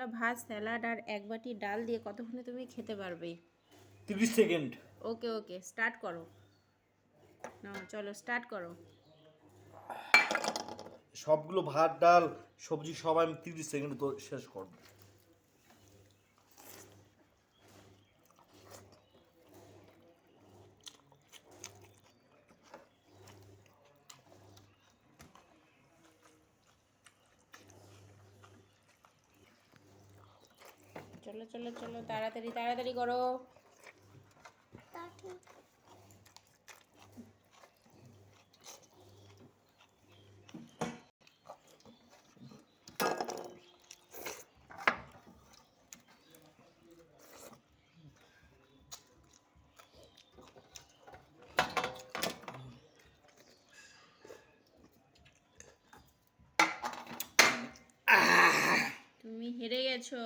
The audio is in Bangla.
বেলা ভাত স্যালাড আর এক বাটি ডাল দিয়ে কতক্ষণে তুমি খেতে পারবে? 30 সেকেন্ড। ওকে ওকে, স্টার্ট করো। না চলো স্টার্ট করো। সবগুলো ভাত ডাল সবজি সব আমি 30 সেকেন্ডে তো শেষ করব। চলো চলো চলো, তাড়াতাড়ি তাড়াতাড়ি করো। তুমি হেরে গেছো।